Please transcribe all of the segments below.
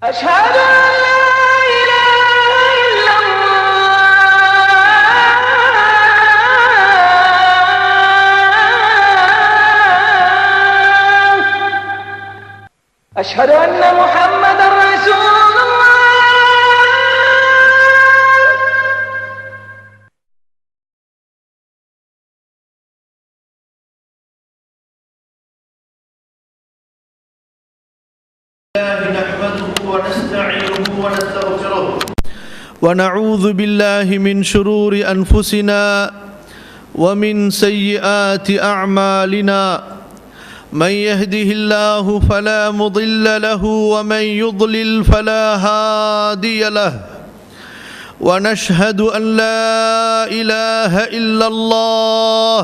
أشهد أن لا إله إلا الله أشهد أن محمدا رسول الله نحمده ونستعينه ونستغفره ونعوذ بالله من شرور أنفسنا ومن سيئات أعمالنا من يهده الله فلا مضل له ومن يضلل فلا هادي له ونشهد أن لا إله إلا الله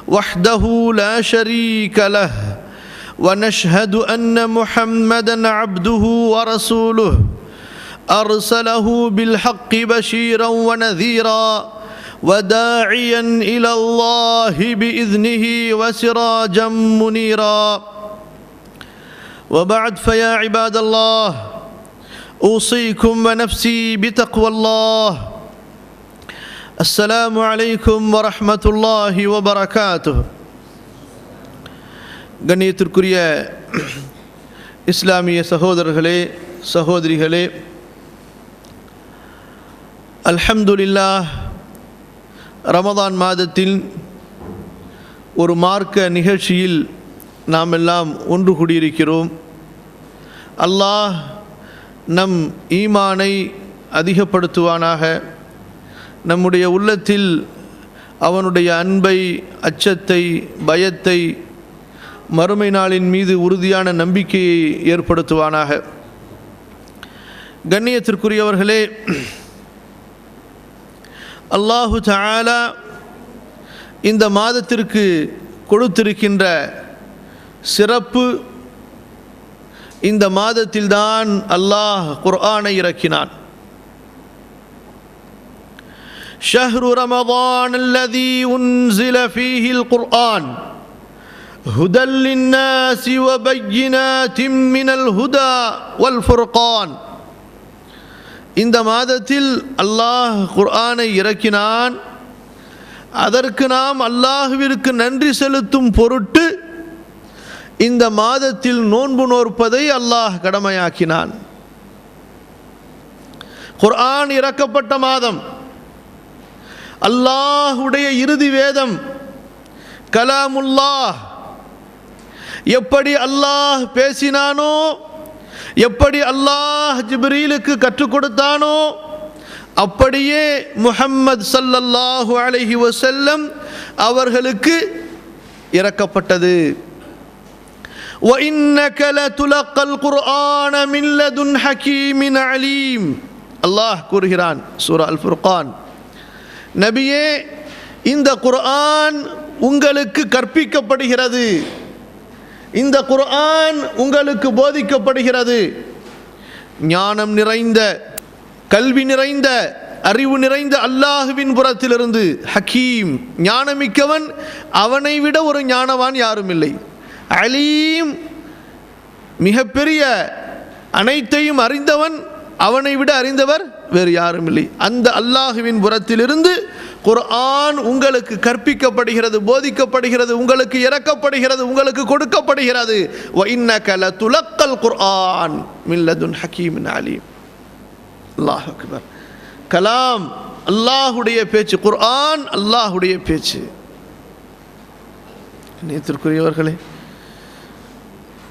وحده لا شريك له ونشهد أن محمدًا عبده ورسوله أرسله بالحق بشيرًا ونذيرًا وداعيًا إلى الله بإذنه وسراجًا منيرًا وبعد فيا عباد الله أوصيكم ونفسي بتقوى الله السلام عليكم ورحمة الله وبركاته. கண்ணியத்திற்குரிய இஸ்லாமிய சகோதரர்களே சகோதரிகளே, அல்ஹம்துலில்லாஹ், ரமதான் மாதத்தில் ஒரு மார்க்க நிகழ்ச்சியில் நாம் எல்லாம் ஒன்று கூடியிருக்கிறோம். அல்லாஹ் நம் ஈமானை அதிகப்படுத்துவானாக. நம்முடைய உள்ளத்தில் அவனுடைய அன்பை, அச்சத்தை, பயத்தை, மறுமை நாளின் மீது உறுதியான நம்பிக்கையை ஏற்படுத்துவானாக. கண்ணியத்திற்குரியவர்களே, அல்லாஹு தஆலா இந்த மாதத்திற்கு கொடுத்திருக்கின்ற சிறப்பு, இந்த மாதத்தில்தான் அல்லாஹ் குர்ஆனை இறக்கினான். ஷஹ்ரு ரமதான் அல்லதி உன்ஸில ஃபீஹில் குர்ஆன் هدى للناس وبينات من الهدى والفرقان. இந்த மாதத்தில் அல்லாஹ் குர்ஆனை இறக்கினான். அதற்கு நாம் அல்லாஹ்விற்கு நன்றி செலுத்தும் பொருட்டு இந்த மாதத்தில் நோன்பு நோற்பதை அல்லாஹ் கடமையாக்கினான். குர்ஆன் இறக்கப்பட்ட மாதம், அல்லாஹ்வுடைய இறுதி வேதம், கலாமுல்லாஹ். எப்படி அல்லாஹ் பேசினானோ, எப்படி அல்லாஹ் ஜிப்ரீலுக்கு கற்றுக் கொடுத்தானோ, அப்படியே முஹம்மது ஸல்லல்லாஹு அலைஹி வஸல்லம் அவர்களுக்கு இறக்கப்பட்டது. وَإِنَّكَ لَتُلَقَّى الْقُرْآنَ مِنْ لَدُنْ حَكِيمٍ عَلِيمٍ. அல்லாஹ் கூறுகிறான் சூரா அல் ஃபுர்கான், நபியே, இந்த குர்ஆன் உங்களுக்கு கற்பிக்கப்படுகிறது, இந்த குர்ஆன் உங்களுக்கு போதிக்கப்படுகிறது. ஞானம் நிறைந்த, கல்வி நிறைந்த, அறிவு நிறைந்த அல்லாஹுவின் புறத்திலிருந்து. ஹக்கீம், ஞானமிக்கவன், அவனை விட ஒரு ஞானவான் யாரும் இல்லை. அலீம், மிகப்பெரிய அனைத்தையும் அறிந்தவன், அவனை விட அறிந்தவர் வேறு யாரும் இல்லை. அந்த அல்லாஹுவின் புறத்திலிருந்து குர்ஆன் உங்களுக்கு கற்பிக்கப்படுகிறது, போதிக்கப்படுகிறது, உங்களுக்கு இறக்கப்படுகிறது, உங்களுக்கு கொடுக்கப்படுகிறது. وَإِنَّكَ لَتُلَقَّى الْقُرْآنَ مِنْ لَدُنْ حَكِيمٍ عَلِيمٍ. அல்லாஹ் அக்பர். கலாம் அல்லாஹ்வுடைய பேச்சு, குர்ஆன் அல்லாஹ்வுடைய பேச்சு. நேத்திற்குரியவர்களே,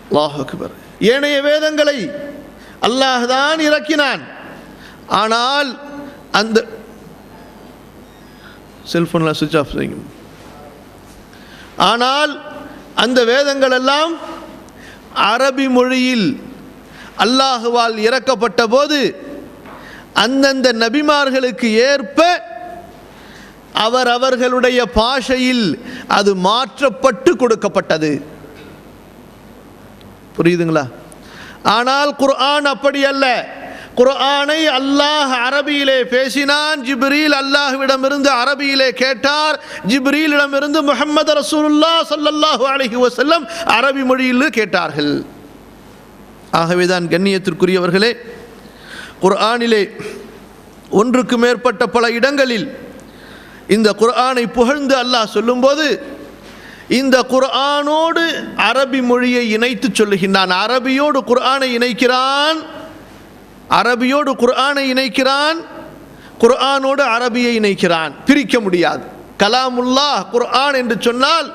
அல்லாஹ் அக்பர். ஏனைய வேதங்களை அல்லாஹ் தான் இறக்கினான். ஆனால் அந்த செல்போன்லாம் சுவிட்ச் ஆஃப் செய்யுங்க. ஆனால் அந்த வேதங்கள் எல்லாம் அரபி மொழியில் அல்லாஹுவால் இறக்கப்பட்ட போது அந்தந்த நபிமார்களுக்கு ஏற்ப அவர்களுடைய பாஷையில் அது மாற்றப்பட்டு கொடுக்கப்பட்டது. புரியுதுங்களா? ஆனால் குர்ஆன் அப்படி அல்ல. குர்ஆனை அல்லாஹ் அரபியிலே பேசினான். ஜிப்ரீல் அல்லாஹ்விடமிருந்து அரபியிலே கேட்டார். ஜிப்ரீலிடமிருந்து முஹம்மது ரசூலுல்லாஹ் ஸல்லல்லாஹு அலைஹி வஸல்லம் அரபி மொழியில் கேட்டார்கள். ஆகவேதான் கண்ணியத்திற்குரியவர்களே, குர்ஆனிலே ஒன்றுக்கு மேற்பட்ட பல இடங்களில் இந்த குர்ஆனை புகழ்ந்து அல்லாஹ் சொல்லும்போது இந்த குர்ஆனோடு அரபி மொழியை இணைத்து சொல்லுகின்றான். அரபியோடு குர்ஆனை இணைக்கிறான், குர்ஆனோடு அரபியை இணைக்கிறான். பிரிக்க முடியாது. கலாமுல்லாஹ் குர்ஆன் என்று சொன்னால்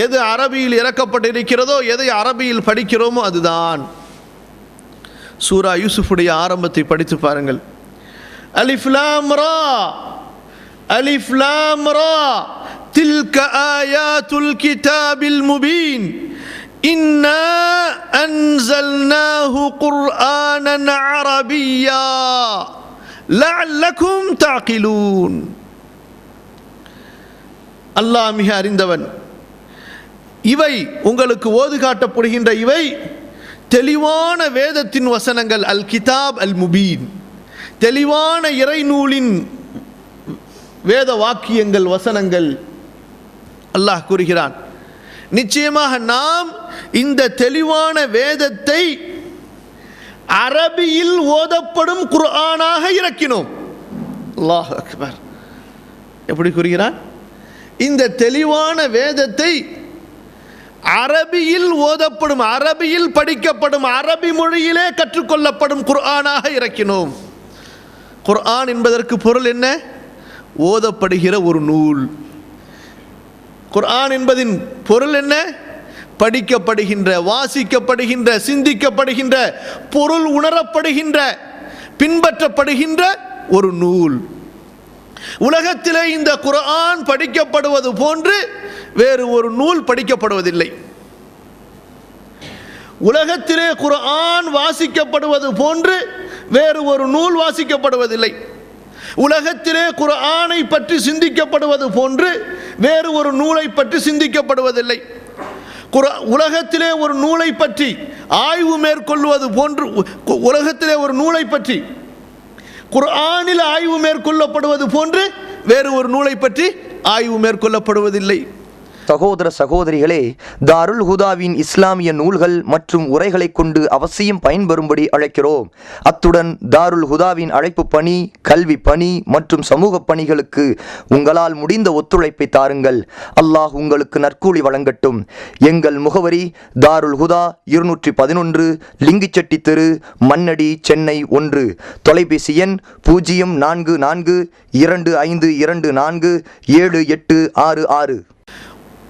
எது அரபியில் இறக்கப்பட்டிருக்கிறதோ, எதை அரபியில் படிக்கிறோமோ அதுதான். சூரா யூசுஃபுடைய ஆரம்பத்தை படித்து பாருங்கள். அலிஃப் லாம் ரா, அலிஃப் லாம் ரா, தில்க ஆயாத்துல் கிதாபில் முபீன், இன்னா அன்ஸல்னாஹு குர்ஆனன் அரபிய்யா லஅல்லகும் தஅகிலூன். அல்லாஹ் மிக அறிந்தவன். இவை உங்களுக்கு ஓது காட்டப்படுகின்ற இவை தெளிவான வேதத்தின் வசனங்கள். அல் கிதாப் அல் முபீன், தெளிவான இறை நூலின் வேத வாக்கியங்கள், வசனங்கள். அல்லாஹ் கூறுகிறான், நிச்சயமாக நாம் இந்த தெளிவான வேதத்தை அரபியில் ஓதப்படும் குர்ஆனாக இறக்கினோம். அல்லாஹ் அக்பர். எப்படி கூறுகிறான்? இந்த தெளிவான வேதத்தை அரபியில் ஓதப்படும், அரபியில் படிக்கப்படும், அரபி மொழியிலே கற்றுக்கொள்ளப்படும் குர்ஆனாக இறக்கினோம். குர்ஆன் என்பதற்கு பொருள் என்ன? ஓதப்படுகிற ஒரு நூல். குர்ஆன் என்பதின் பொருள் என்ன? படிக்கப்படுகின்ற, வாசிக்கப்படுகின்ற, சிந்திக்கப்படுகின்ற, பொருள் உணரப்படுகின்ற, பின்பற்றப்படுகின்ற ஒரு நூல். உலகத்திலே இந்த குர்ஆன் படிக்கப்படுவது போன்று வேறு ஒரு நூல் படிக்கப்படுவதில்லை. உலகத்திலே குர்ஆன் வாசிக்கப்படுவது போன்று வேறு ஒரு நூல் வாசிக்கப்படுவதில்லை. உலகத்திலே குர்ஆனை பற்றி சிந்திக்கப்படுவது போன்று வேறு ஒரு நூலை பற்றி சிந்திக்கப்படுவதில்லை. உலகத்திலே ஒரு நூலை பற்றி ஆய்வு மேற்கொள்வது போன்று, உலகத்திலே ஒரு நூலை பற்றி குர்ஆனில் ஆய்வு மேற்கொள்ளப்படுவது போன்று வேறு ஒரு நூலை பற்றி ஆய்வு மேற்கொள்ளப்படுவதில்லை. சகோதர சகோதரிகளே, தாருல் ஹுதாவின் இஸ்லாமிய நூல்கள் மற்றும் உரைகளை கொண்டு அவசியம் பயன்பெறும்படி அழைக்கிறோம். அத்துடன் தாருல் ஹுதாவின் அழைப்பு பணி, கல்வி பணி மற்றும் சமூக பணிகளுக்கு உங்களால் முடிந்த ஒத்துழைப்பை தாருங்கள். அல்லாஹ் உங்களுக்கு நற்கூலி வழங்கட்டும். எங்கள் முகவரி தாருல் ஹுதா, 211 லிங்கிச்செட்டி தெரு, மண்ணடி, சென்னை 1. தொலைபேசி எண் 0442547866.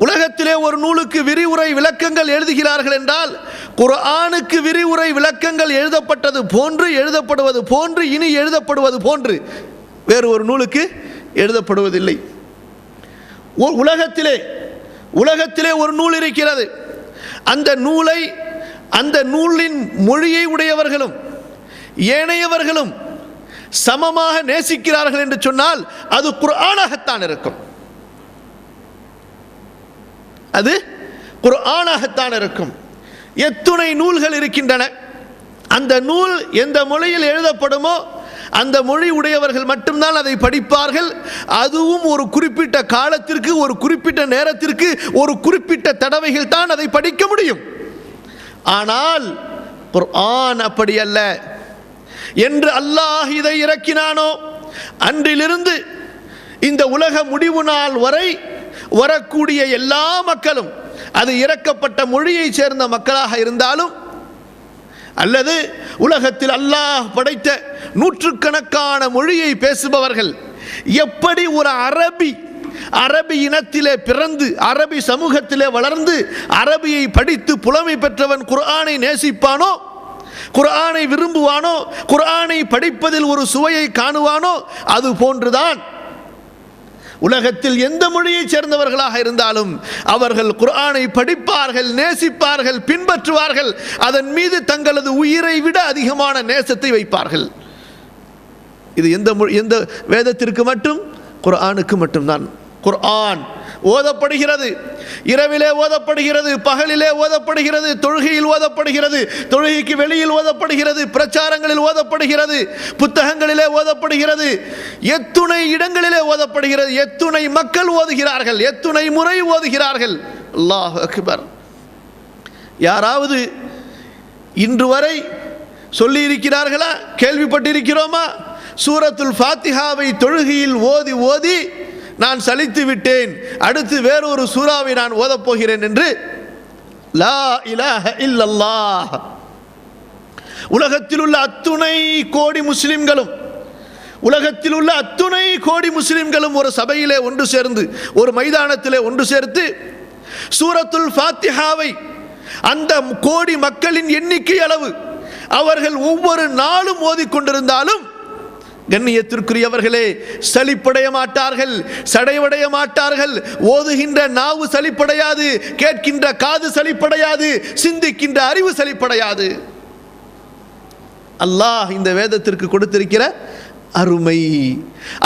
உலகத்திலே ஒரு நூலுக்கு விரிவுரை விளக்கங்கள் எழுதுகிறார்கள் என்றால் குர்ஆனுக்கு விரிவுரை விளக்கங்கள் எழுதப்பட்டது போன்று, எழுதப்படுவது போன்று, இனி எழுதப்படுவது போன்று வேறு ஒரு நூலுக்கு எழுதப்படுவதில்லை. உலகத்திலே ஒரு நூல் இருக்கிறது. அந்த நூலின் மொழியை உடையவர்களும் ஏனையவர்களும் சமமாக நேசிக்கிறார்கள் என்று சொன்னால் அது குர்ஆனாகத்தான் இருக்கும். அது குர்ஆனாகத்தான் இருக்கும். எத்துணை நூல்கள் இருக்கின்றன. அந்த நூல் எந்த மொழியில் எழுதப்படுமோ அந்த மொழி உடையவர்கள் மட்டும்தான் அதை படிப்பார்கள். அதுவும் ஒரு குறிப்பிட்ட காலத்திற்கு, ஒரு குறிப்பிட்ட நேரத்திற்கு, ஒரு குறிப்பிட்ட தடவைகள் தான் அதை படிக்க முடியும். ஆனால் குர்ஆன் அப்படி அல்ல. என்று அல்லாஹ் இதை இறக்கினானோ அன்றிலிருந்து இந்த உலக முடிவு நாள் வரை வரக்கூடிய எல்லா மக்களும், அது இறக்கப்பட்ட மொழியை சேர்ந்த மக்களாக இருந்தாலும் அல்லது உலகத்தில் அல்லாஹ் படைத்த நூற்றுக்கணக்கான மொழியை பேசுபவர்கள், எப்படி ஒரு அரபி இனத்திலே பிறந்து அரபி சமூகத்திலே வளர்ந்து அரபியை படித்து புலமை பெற்றவன் குர்ஆனை நேசிப்பானோ, குர்ஆனை விரும்புவானோ, குர்ஆனை படிப்பதில் ஒரு சுவையை காணுவானோ, அது போன்றுதான் உலகத்தில் எந்த மொழியை சேர்ந்தவர்களாக இருந்தாலும் அவர்கள் குர்ஆனை படிப்பார்கள், நேசிப்பார்கள், பின்பற்றுவார்கள். அதன் மீது தங்களது உயிரை விட அதிகமான நேசத்தை வைப்பார்கள். இது எந்த வேதத்திற்கு மட்டும்? குர்ஆனுக்கு மட்டும்தான். குர்ஆன் ஓதப்படுகிறது, இரவிலே ஓதப்படுகிறது, பகலிலே ஓதப்படுகிறது, தொழுகையில் ஓதப்படுகிறது, தொழுகைக்கு வெளியில் ஓதப்படுகிறது, பிரச்சாரங்களில் ஓதப்படுகிறது, புத்தகங்களிலே ஓதப்படுகிறது, எத்துணை இடங்களிலே ஓதப்படுகிறது, எத்துணை மக்கள் ஓதுகிறார்கள், எத்துணை முறை ஓதுகிறார்கள். அல்லாஹ் அக்பர். யாராவது இன்று வரை சொல்லி இருக்கிறார்களா? கேள்விப்பட்டிருக்கிறோமா? சூரத்துல் ஃபாத்திஹாவை தொழுகையில் ஓதி ஓதி நான் சலித்து விட்டேன், அடுத்து வேறொரு சூறாவை நான் ஓதப் போகிறேன் என்று. லா இலாஹ இல்லல்லாஹ். உலகத்தில் உள்ள அத்துணை கோடி முஸ்லிம்களும் ஒரு சபையிலே ஒன்று சேர்ந்து, ஒரு மைதானத்திலே ஒன்று சேர்த்து சூரத்துல் ஃபாத்திஹாவை அந்த கோடி மக்களின் எண்ணிக்கை அளவு அவர்கள் ஒவ்வொரு நாளும் ஓதிக்கொண்டிருந்தாலும், கண்ணியத்திற்குரியவர்களே, சலிப்படைய மாட்டார்கள், சடைவடைய மாட்டார்கள். ஓதுகின்ற நாவு சலிப்படையாது, கேட்கின்ற காது சலிப்படையாது, சிந்திக்கின்ற அறிவு சலிப்படையாது. அல்லாஹ் இந்த வேதத்திற்கு கொடுத்திருக்கிற அருமை,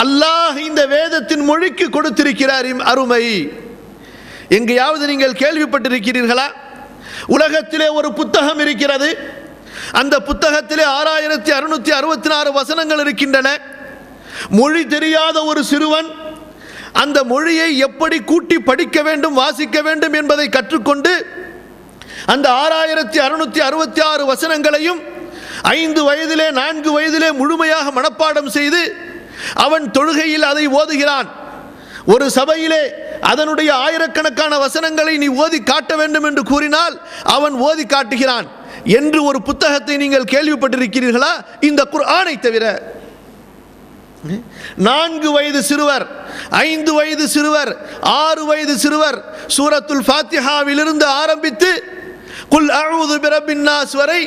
அல்லாஹ் இந்த வேதத்தின் மொழிக்கு கொடுத்திருக்கிற அருமை எங்கேயாவது நீங்கள் கேள்விப்பட்டிருக்கிறீர்களா? உலகத்திலே ஒரு புத்தகம் இருக்கிறது, அந்த புத்தகத்திலே 6666 வசனங்கள் இருக்கின்றன. மொழி தெரியாத ஒரு சிறுவன் அந்த மொழியை எப்படி கூட்டி படிக்க வேண்டும், வாசிக்க வேண்டும் என்பதை கற்றுக்கொண்டு அந்த 6666 வசனங்களையும் 5 வயதிலே 4 வயதிலே முழுமையாக மனப்பாடம் செய்து அவன் தொழுகையில் அதை ஓதுகிறான். ஒரு சபையிலே அதனுடைய ஆயிரக்கணக்கான வசனங்களை நீ ஓதி காட்ட வேண்டும் என்று கூறினால் அவன் ஓதி காட்டுகிறான் என்று ஒரு புத்தகத்தை நீங்கள் கேள்விப்பட்டிருக்கிறீர்களா? இந்த குர்ஆனை தவிர 4 வயது சிறுவர், 5 வயது சிறுவர், 6 வயது சிறுவர் சூரத்துல் ஃபாத்திஹாவிலிருந்து ஆரம்பித்து குல் அஊது பிரப்பின் நாஸ் வரை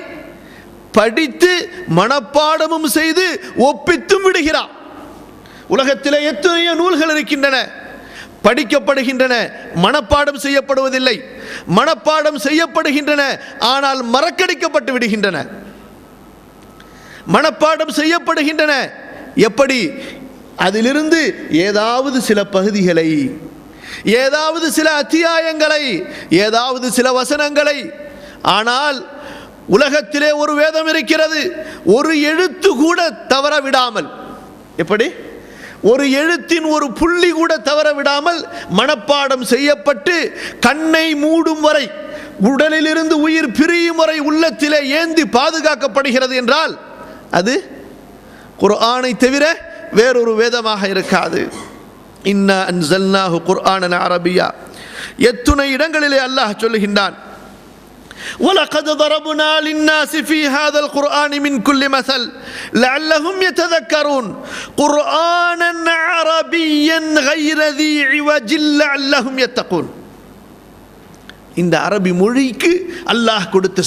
படித்து மனப்பாடமும் செய்து ஒப்பித்தும் விடுகிறான். உலகத்திலே எத்தனையோ நூல்கள் இருக்கின்றன, படிக்கப்படுகின்றன, மனப்பாடம் செய்யப்படுவதில்லை. மனப்பாடம் செய்யப்படுகின்றன, ஆனால் மறக்கடிக்கப்பட்டு விடுகின்றன. மனப்பாடம் செய்யப்படுகின்றன எப்படி? அதிலிருந்து ஏதாவது சில பகுதிகளை, ஏதாவது சில அத்தியாயங்களை, ஏதாவது சில வசனங்களை. ஆனால் உலகத்திலே ஒரு வேதம் இருக்கிறது, ஒரு எழுத்து கூட தவற விடாமல், எப்படி ஒரு எழுத்தின் ஒரு புள்ளி கூட தவற விடாமல் மனப்பாடம் செய்யப்பட்டு கண்ணை மூடும் வரை, உடலிலிருந்து உயிர் பிரியும் வரை உள்ளத்திலே ஏந்தி பாதுகாக்கப்படுகிறது என்றால் அது குர்ஆனை தவிர வேறொரு வேதமாக இருக்காது. இன்னா அன்ஸல்னாஹு குர்ஆனன் அரபியா. எத்துணை இடங்களிலே அல்லாஹ் சொல்லுகின்றான், وَلَقَدْ ضَرَبْنَا لِلنَّاسِ فِي هَذَا الْقُرْآنِ مِنْ كُلِّ مَثَلٍ لَعَلَّهُمْ يَتَذَكَّرُونَ قُرْآنًا عَرَبِيًّا غَيْرَ ذِي عِوَجٍ لَعَلَّهُمْ يَتَّقُونَ. இந்த அரபி மொழிக்கு அல்லாஹ் கொடுத்த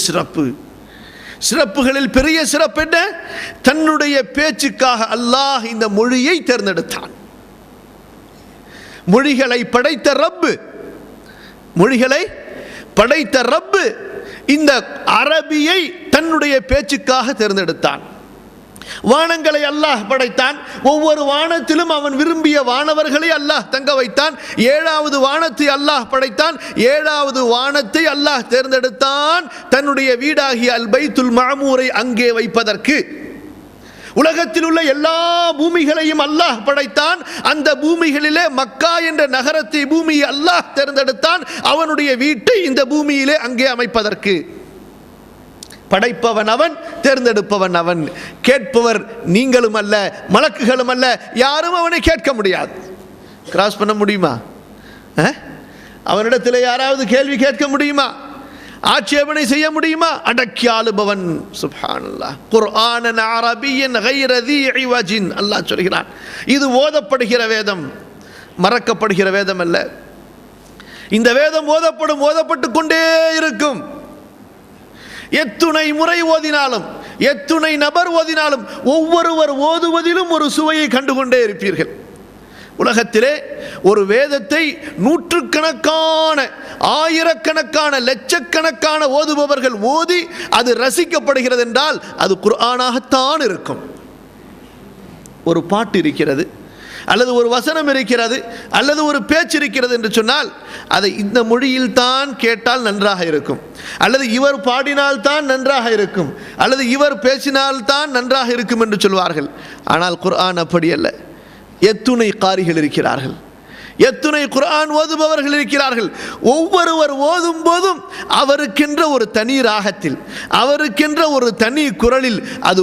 சிறப்புகளில் பெரிய சிறப்பு என்ன? தன்னுடைய பேச்சுக்காக அல்லாஹ் இந்த மொழியை தேர்ந்தெடுத்தான். மொழிகளை படைத்த ரப்பு இந்த அரபியை தன்னுடைய பேச்சுக்காக தேர்ந்தெடுத்தான். வானங்களை அல்லாஹ் படைத்தான். ஒவ்வொரு வானத்திலும் அவன் விரும்பிய வானவர்களை அல்லாஹ் தங்க வைத்தான். 7வது வானத்தை அல்லாஹ் படைத்தான். 7வது வானத்தை அல்லாஹ் தேர்ந்தெடுத்தான் தன்னுடைய வீடாகிய அல் பைத்துல் மஅமூரை அங்கே வைப்பதற்கு. உலகத்தில் உள்ள எல்லா பூமிகளையும் அல்லாஹ் படைத்தான். அந்த பூமிகளிலே மக்கா என்ற நகரத்தை, பூமியை அல்லாஹ் தேர்ந்தெடுத்தான் அவனுடைய வீட்டை இந்த பூமியிலே அங்கே அமைப்பதற்கு. படைப்பவன் அவன், தேர்ந்தெடுப்பவன் அவன். கேட்பவர் நீங்களும் அல்ல, மலக்குகளும் அல்ல, யாரும் அவனை கேட்க முடியாது. கிராஸ் பண்ண முடியுமா? அவனிடத்தில் யாராவது கேள்வி கேட்க முடியுமா? ஆட்சேபனை செய்ய முடியுமா? அடக்கி ஆளுபவன். சுப்ஹானல்லாஹ். குர்ஆனன் அரபியன் கைர ذي عوج. அல்லாஹ் சொல்கிறான், இது ஓதப்படுகிற வேதம், மறக்கப்படுகிற வேதம் அல்ல. இந்த வேதம் ஓதப்பட்டு கொண்டே இருக்கும். எத்துணை முறை ஓதினாலும், எத்துணை நபர் ஓதினாலும், ஒவ்வொருவர் ஓதுவதிலும் ஒரு சுவையை கண்டுகொண்டே இருப்பீர்கள். உலகத்திலே ஒரு வேதத்தை நூற்றுக்கணக்கான, ஆயிரக்கணக்கான, லட்சக்கணக்கான ஓதுபவர்கள் ஓதி அது ரசிக்கப்படுகிறது என்றால் அது குர்ஆனாகத்தான் இருக்கும். ஒரு பாட்டு இருக்கிறது, அல்லது ஒரு வசனம் இருக்கிறது, அல்லது ஒரு பேச்சு இருக்கிறது என்று சொன்னால் அதை இந்த மொழியில் தான் கேட்டால் நன்றாக இருக்கும், அல்லது இவர் பாடினால்தான் நன்றாக இருக்கும், அல்லது இவர் பேசினால்தான் நன்றாக இருக்கும் என்று சொல்வார்கள். ஆனால் குர்ஆன் அப்படி அல்ல. எத்துணை காரிகள் இருக்கிறார்கள், எத்துணை குர்ஆன் ஓதுபவர்கள் இருக்கிறார்கள். ஒவ்வொருவர் ஓதும் போதும் அவருக்கென்ற ஒரு தனி ராகத்தில், அவருக்கென்ற ஒரு தனி குரலில் அது